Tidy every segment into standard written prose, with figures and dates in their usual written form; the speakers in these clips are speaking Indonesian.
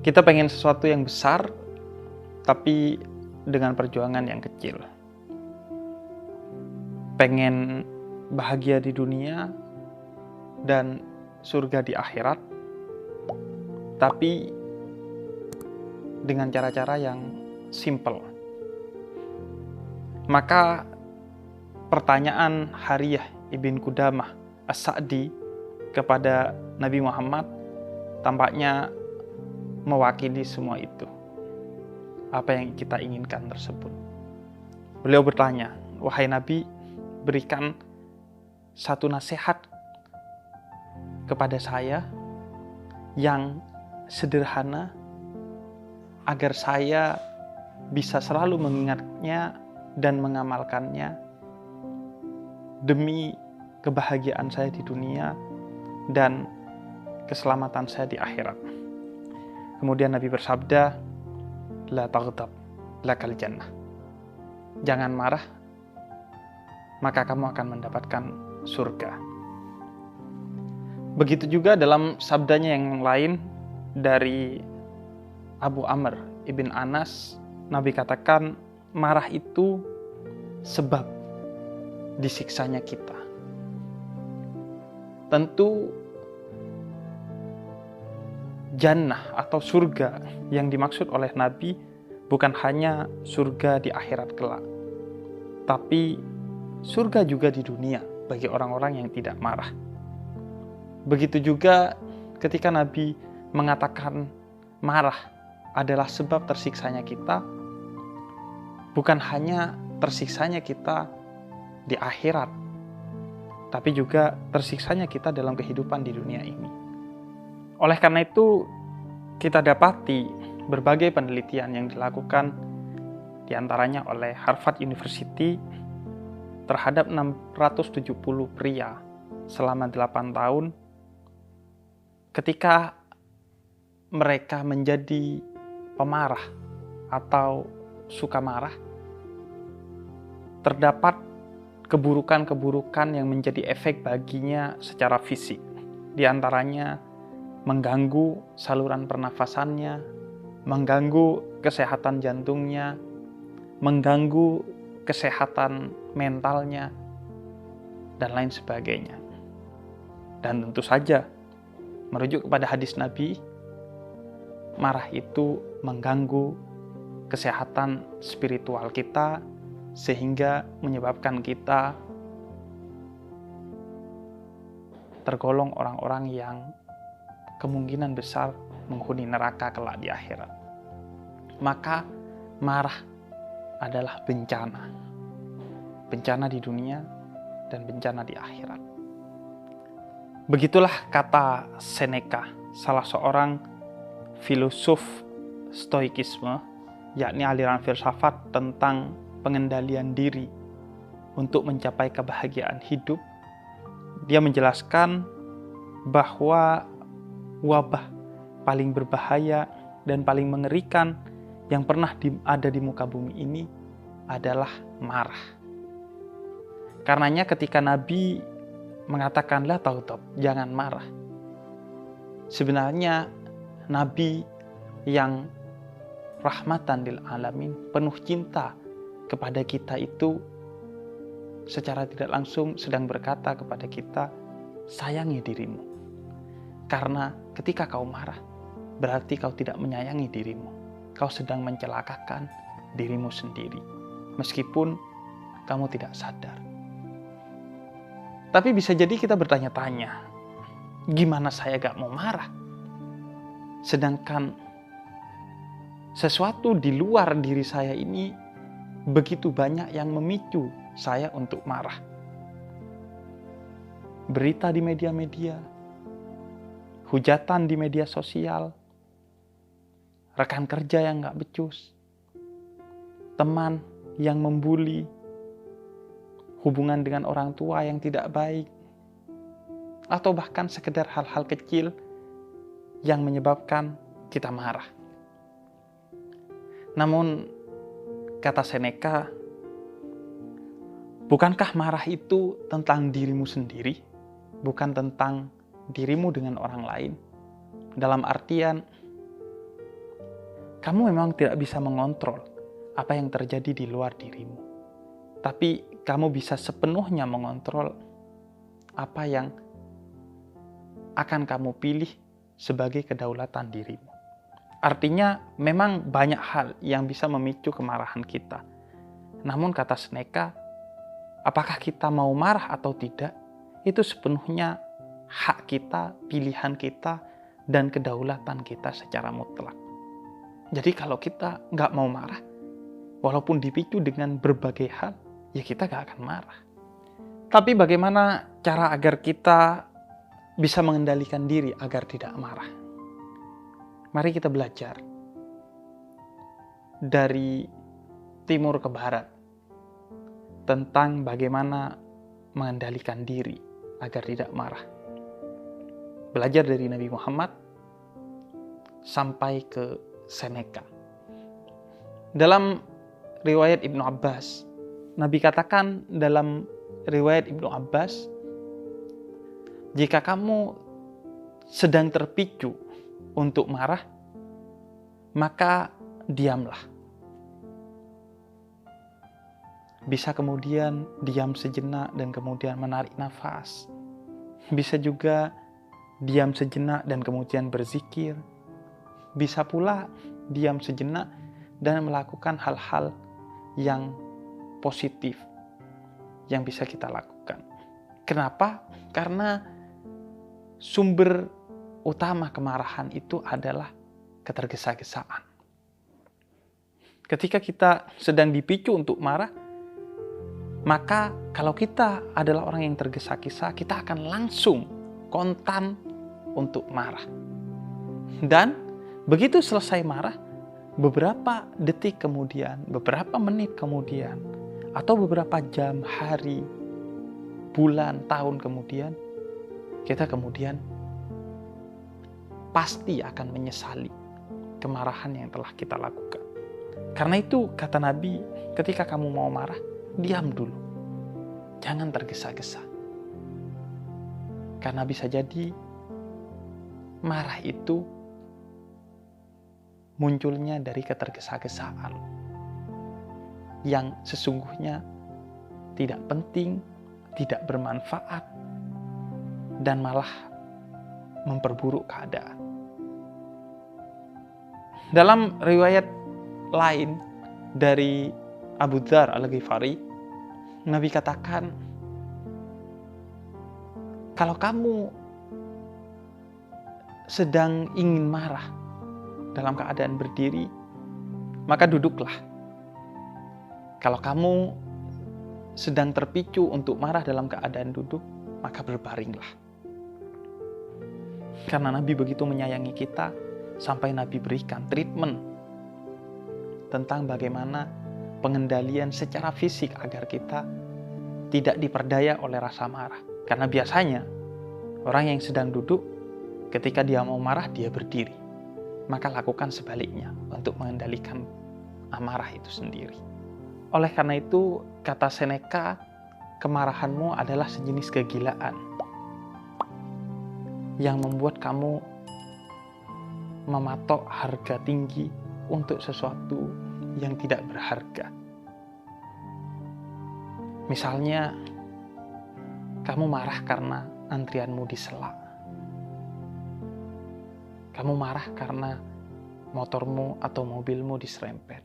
Kita pengen sesuatu yang besar, tapi dengan perjuangan yang kecil. Pengen bahagia di dunia dan surga di akhirat, tapi dengan cara-cara yang simple. Maka pertanyaan Hariyah ibn Qudamah As-Sa'di kepada Nabi Muhammad tampaknya mewakili semua itu. Apa yang kita inginkan tersebut. Beliau bertanya, "Wahai Nabi, berikan satu nasihat kepada saya yang sederhana agar saya bisa selalu mengingatnya dan mengamalkannya demi kebahagiaan saya di dunia dan keselamatan saya di akhirat." Kemudian Nabi bersabda, "La taghdab, lakal jannah." Jangan marah, maka kamu akan mendapatkan surga. Begitu juga dalam sabdanya yang lain dari Abu Amr ibn Anas, Nabi katakan, marah itu sebab disiksanya kita. Tentu jannah atau surga yang dimaksud oleh Nabi bukan hanya surga di akhirat kelak, tapi surga juga di dunia bagi orang-orang yang tidak marah. Begitu juga ketika Nabi mengatakan marah adalah sebab tersiksanya kita, bukan hanya tersiksanya kita di akhirat, tapi juga tersiksanya kita dalam kehidupan di dunia ini. Oleh karena itu, kita dapati berbagai penelitian yang dilakukan diantaranya oleh Harvard University terhadap 670 pria selama 8 tahun ketika mereka menjadi pemarah atau suka marah, terdapat keburukan-keburukan yang menjadi efek baginya secara fisik. Di antaranya mengganggu saluran pernafasannya, mengganggu kesehatan jantungnya, mengganggu kesehatan mentalnya, dan lain sebagainya. Dan tentu saja, merujuk kepada hadis Nabi, marah itu mengganggu kesehatan spiritual kita, sehingga menyebabkan kita tergolong orang-orang yang kemungkinan besar menghuni neraka kelak di akhirat. Maka marah adalah bencana. Bencana di dunia dan bencana di akhirat. Begitulah kata Seneca, salah seorang filosof stoikisme, yakni aliran filsafat tentang pengendalian diri untuk mencapai kebahagiaan hidup. Dia menjelaskan bahwa wabah paling berbahaya dan paling mengerikan yang pernah ada di muka bumi ini adalah marah. Karenanya ketika Nabi mengatakan la taghdab, jangan marah, sebenarnya Nabi yang rahmatan lil alamin, penuh cinta kepada kita itu secara tidak langsung sedang berkata kepada kita, sayangi dirimu. Karena ketika kau marah, berarti kau tidak menyayangi dirimu. Kau sedang mencelakakan dirimu sendiri, meskipun kamu tidak sadar. Tapi bisa jadi kita bertanya-tanya, gimana saya gak mau marah? Sedangkan sesuatu di luar diri saya ini begitu banyak yang memicu saya untuk marah. Berita di media-media, hujatan di media sosial, rekan kerja yang gak becus, teman yang membuli, hubungan dengan orang tua yang tidak baik, atau bahkan sekedar hal-hal kecil yang menyebabkan kita marah. Namun, kata Seneca, bukankah marah itu tentang dirimu sendiri, bukan tentang dirimu dengan orang lain? Dalam artian, kamu memang tidak bisa mengontrol apa yang terjadi di luar dirimu. Tapi kamu bisa sepenuhnya mengontrol apa yang akan kamu pilih sebagai kedaulatan dirimu. Artinya memang banyak hal yang bisa memicu kemarahan kita. Namun kata Seneca, apakah kita mau marah atau tidak, itu sepenuhnya hak kita, pilihan kita, dan kedaulatan kita secara mutlak. Jadi kalau kita nggak mau marah, walaupun dipicu dengan berbagai hal, ya kita nggak akan marah. Tapi bagaimana cara agar kita bisa mengendalikan diri agar tidak marah? Mari kita belajar dari timur ke barat tentang bagaimana mengendalikan diri agar tidak marah. Belajar dari Nabi Muhammad sampai ke Seneca. Dalam riwayat Ibnu Abbas, Nabi katakan dalam riwayat Ibnu Abbas, jika kamu sedang terpicu untuk marah, maka diamlah. Bisa kemudian diam sejenak dan kemudian menarik nafas. Bisa juga diam sejenak dan kemudian berzikir. Bisa pula diam sejenak dan melakukan hal-hal yang positif yang bisa kita lakukan. Kenapa? Karena sumber utama kemarahan itu adalah ketergesa-gesaan. Ketika kita sedang dipicu untuk marah, maka kalau kita adalah orang yang tergesa-gesa, kita akan langsung kontan untuk marah. Dan begitu selesai marah, beberapa detik kemudian, beberapa menit kemudian, atau beberapa jam, hari, bulan, tahun kemudian, kita kemudian pasti akan menyesali kemarahan yang telah kita lakukan. Karena itu kata Nabi, ketika kamu mau marah, diam dulu. Jangan tergesa-gesa. Karena bisa jadi marah itu munculnya dari ketergesa-gesaan yang sesungguhnya tidak penting, tidak bermanfaat, dan malah memperburuk keadaan. Dalam riwayat lain dari Abu Dzar Al-Ghifari, Nabi katakan, kalau kamu sedang ingin marah dalam keadaan berdiri, maka duduklah. Kalau kamu sedang terpicu untuk marah dalam keadaan duduk, maka berbaringlah. Karena Nabi begitu menyayangi kita, sampai Nabi berikan treatment tentang bagaimana pengendalian secara fisik agar kita tidak diperdaya oleh rasa marah. Karena biasanya orang yang sedang duduk, ketika dia mau marah, dia berdiri. Maka lakukan sebaliknya untuk mengendalikan amarah itu sendiri. Oleh karena itu, kata Seneca, kemarahanmu adalah sejenis kegilaan yang membuat kamu mematok harga tinggi untuk sesuatu yang tidak berharga. Misalnya, kamu marah karena antrianmu disela. Kamu marah karena motormu atau mobilmu diserempet.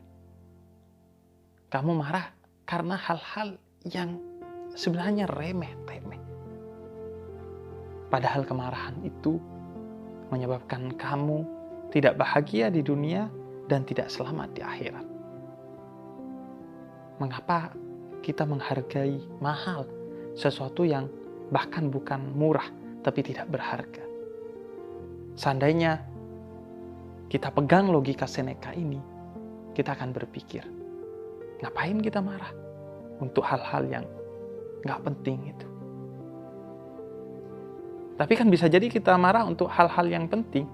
Kamu marah karena hal-hal yang sebenarnya remeh-temeh. Padahal kemarahan itu menyebabkan kamu tidak bahagia di dunia dan tidak selamat di akhirat. Mengapa kita menghargai mahal sesuatu yang bahkan bukan murah tapi tidak berharga? Seandainya kita pegang logika Seneca ini, kita akan berpikir, ngapain kita marah untuk hal-hal yang nggak penting itu? Tapi kan bisa jadi kita marah untuk hal-hal yang penting.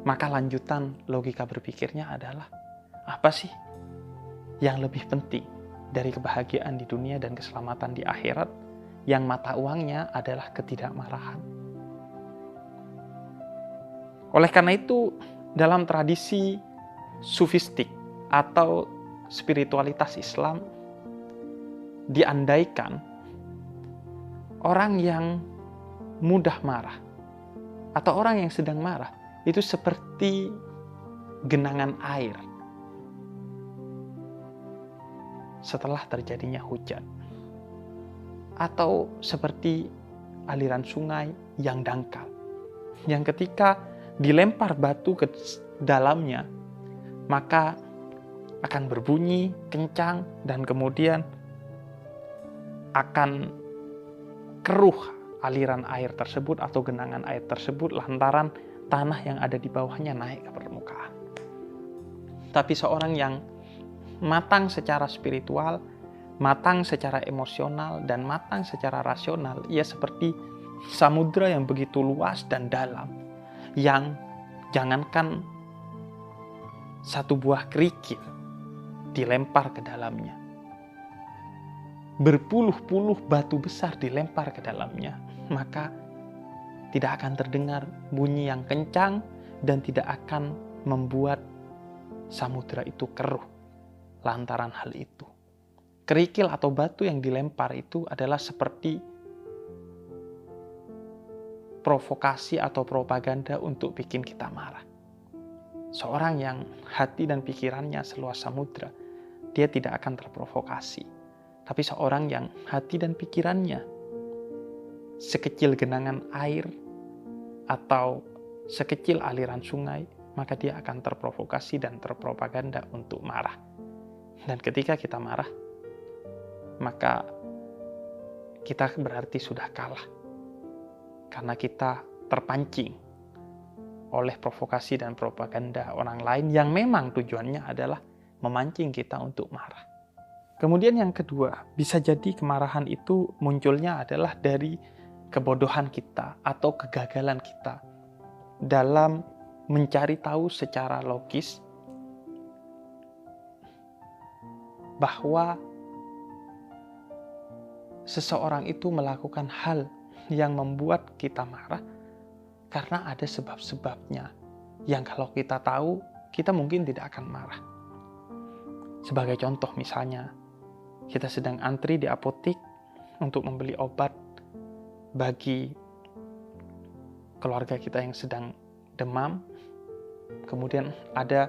Maka lanjutan logika berpikirnya adalah, apa sih yang lebih penting dari kebahagiaan di dunia dan keselamatan di akhirat yang mata uangnya adalah ketidakmarahan? Oleh karena itu, dalam tradisi sufistik atau spiritualitas Islam, diandaikan orang yang mudah marah atau orang yang sedang marah itu seperti genangan air setelah terjadinya hujan, atau seperti aliran sungai yang dangkal, yang ketika dilempar batu ke dalamnya maka akan berbunyi kencang dan kemudian akan keruh aliran air tersebut atau genangan air tersebut lantaran tanah yang ada di bawahnya naik ke permukaan. Tapi seorang yang matang secara spiritual, matang secara emosional, dan matang secara rasional, ia seperti samudra yang begitu luas dan dalam, yang jangankan satu buah kerikil dilempar ke dalamnya, berpuluh-puluh batu besar dilempar ke dalamnya, maka tidak akan terdengar bunyi yang kencang dan tidak akan membuat samudra itu keruh lantaran hal itu. Kerikil atau batu yang dilempar itu adalah seperti provokasi atau propaganda untuk bikin kita marah. Seorang yang hati dan pikirannya seluas samudra, dia tidak akan terprovokasi. Tapi seorang yang hati dan pikirannya sekecil genangan air atau sekecil aliran sungai, maka dia akan terprovokasi dan terpropaganda untuk marah. Dan ketika kita marah, maka kita berarti sudah kalah. Karena kita terpancing oleh provokasi dan propaganda orang lain yang memang tujuannya adalah memancing kita untuk marah. Kemudian yang kedua, bisa jadi kemarahan itu munculnya adalah dari kebodohan kita atau kegagalan kita dalam mencari tahu secara logis bahwa seseorang itu melakukan hal yang membuat kita marah karena ada sebab-sebabnya yang kalau kita tahu, kita mungkin tidak akan marah. Sebagai contoh misalnya, kita sedang antri di apotik untuk membeli obat bagi keluarga kita yang sedang demam. Kemudian ada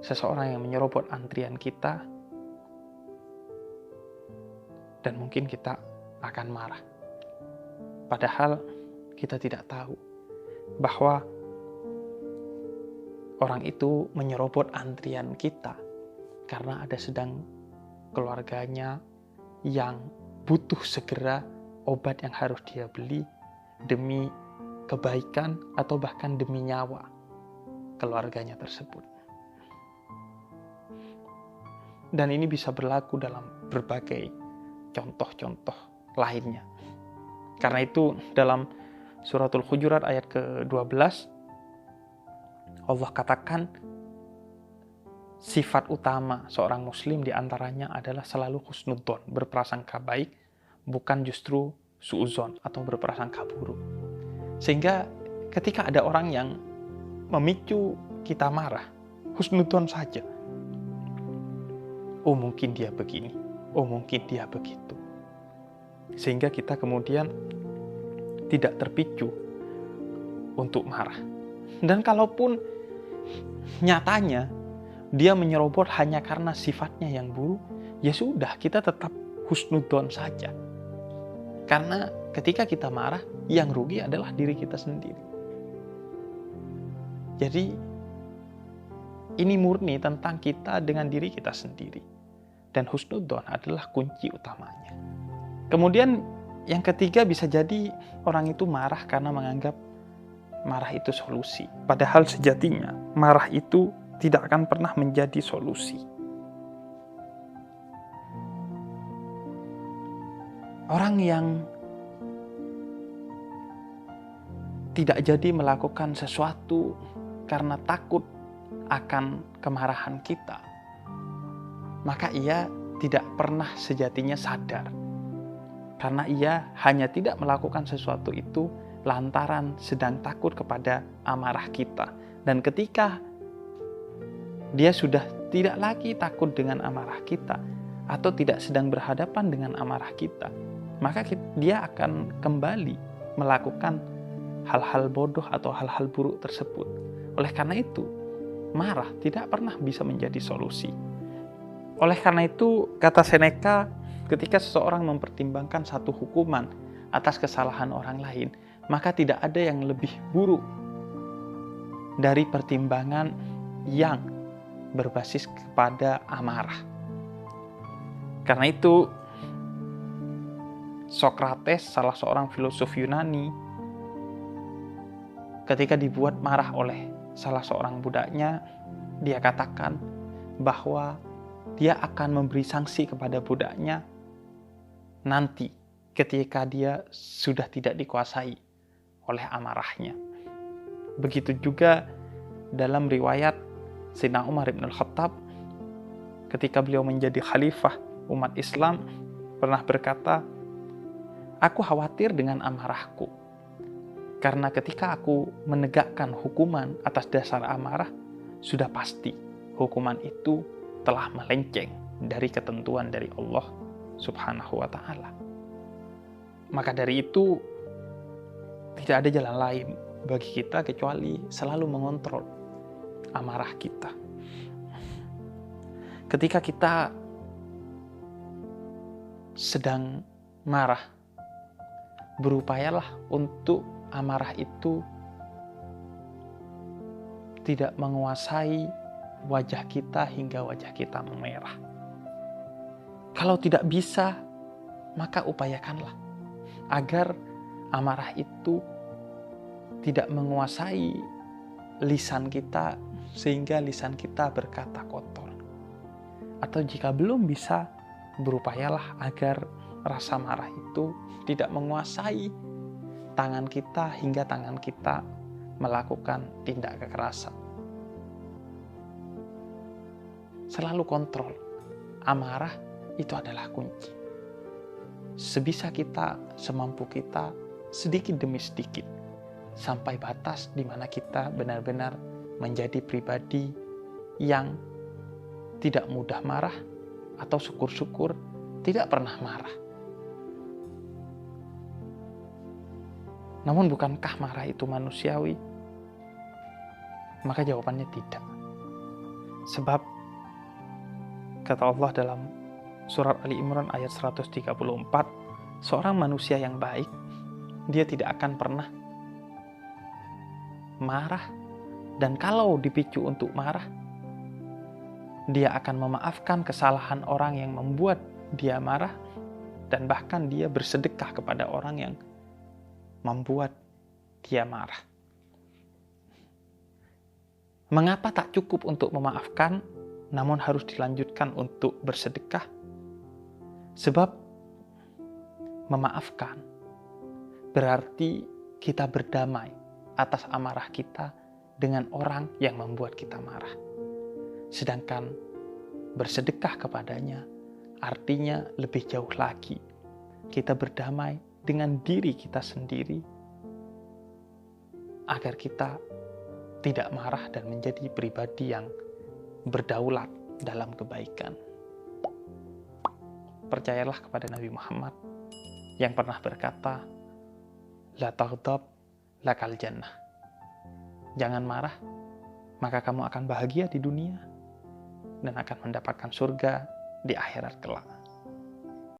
seseorang yang menyerobot antrian kita dan mungkin kita akan marah. Padahal kita tidak tahu bahwa orang itu menyerobot antrian kita karena ada sedang keluarganya yang butuh segera obat yang harus dia beli demi kebaikan atau bahkan demi nyawa keluarganya tersebut. Dan ini bisa berlaku dalam berbagai contoh-contoh lainnya. Karena itu dalam suratul Hujurat ayat ke-12 Allah katakan sifat utama seorang muslim diantaranya adalah selalu husnudzon, berprasangka baik, bukan justru suudzon atau berprasangka buruk. Sehingga ketika ada orang yang memicu kita marah, husnudzon saja. Oh mungkin dia begini, oh mungkin dia begitu. Sehingga kita kemudian tidak terpicu untuk marah. Dan kalaupun nyatanya dia menyerobot hanya karena sifatnya yang buruk, ya sudah, kita tetap husnudzon saja. Karena ketika kita marah, yang rugi adalah diri kita sendiri. Jadi ini murni tentang kita dengan diri kita sendiri. Dan husnudzon adalah kunci utamanya. Kemudian yang ketiga, bisa jadi orang itu marah karena menganggap marah itu solusi. Padahal sejatinya marah itu tidak akan pernah menjadi solusi. Orang yang tidak jadi melakukan sesuatu karena takut akan kemarahan kita, maka ia tidak pernah sejatinya sadar. Karena ia hanya tidak melakukan sesuatu itu lantaran sedang takut kepada amarah kita Dan ketika dia sudah tidak lagi takut dengan amarah kita atau tidak sedang berhadapan dengan amarah kita, maka dia akan kembali melakukan hal-hal bodoh atau hal-hal buruk tersebut. Oleh karena itu, marah tidak pernah bisa menjadi solusi. Oleh karena itu, kata Seneca, ketika seseorang mempertimbangkan satu hukuman atas kesalahan orang lain, maka tidak ada yang lebih buruk dari pertimbangan yang berbasis kepada amarah. Karena itu, Sokrates, salah seorang filosof Yunani, ketika dibuat marah oleh salah seorang budaknya, dia katakan bahwa dia akan memberi sanksi kepada budaknya nanti ketika dia sudah tidak dikuasai oleh amarahnya. Begitu juga dalam riwayat Sayyidina Umar bin Khattab, ketika beliau menjadi khalifah umat Islam, pernah berkata, "Aku khawatir dengan amarahku, karena ketika aku menegakkan hukuman atas dasar amarah, sudah pasti hukuman itu telah melenceng dari ketentuan dari Allah Subhanahu wa Ta'ala." Maka dari itu, tidak ada jalan lain bagi kita kecuali selalu mengontrol amarah kita. Ketika kita sedang marah, berupayalah untuk amarah itu tidak menguasai wajah kita hingga wajah kita memerah. Kalau tidak bisa, maka upayakanlah agar amarah itu tidak menguasai lisan kita sehingga lisan kita berkata kotor. Atau jika belum bisa, berupayalah agar rasa marah itu tidak menguasai tangan kita hingga tangan kita melakukan tindak kekerasan. Selalu kontrol. Amarah itu adalah kunci. Sebisa kita, semampu kita, sedikit demi sedikit, sampai batas di mana kita benar-benar menjadi pribadi yang tidak mudah marah, atau syukur-syukur tidak pernah marah. Namun bukankah marah itu manusiawi? Maka jawabannya tidak. Sebab kata Allah dalam surat Ali Imran ayat 134, seorang manusia yang baik, dia tidak akan pernah marah, dan kalau dipicu untuk marah, dia akan memaafkan kesalahan orang yang membuat dia marah, dan bahkan dia bersedekah kepada orang yang membuat dia marah. Mengapa tak cukup untuk memaafkan, namun harus dilanjutkan untuk bersedekah? Sebab memaafkan berarti kita berdamai atas amarah kita dengan orang yang membuat kita marah. Sedangkan bersedekah kepadanya artinya lebih jauh lagi. Kita berdamai dengan diri kita sendiri agar kita tidak marah dan menjadi pribadi yang berdaulat dalam kebaikan. Percayalah kepada Nabi Muhammad yang pernah berkata, "La taghdab lakal jannah." Jangan marah, maka kamu akan bahagia di dunia dan akan mendapatkan surga di akhirat kelak.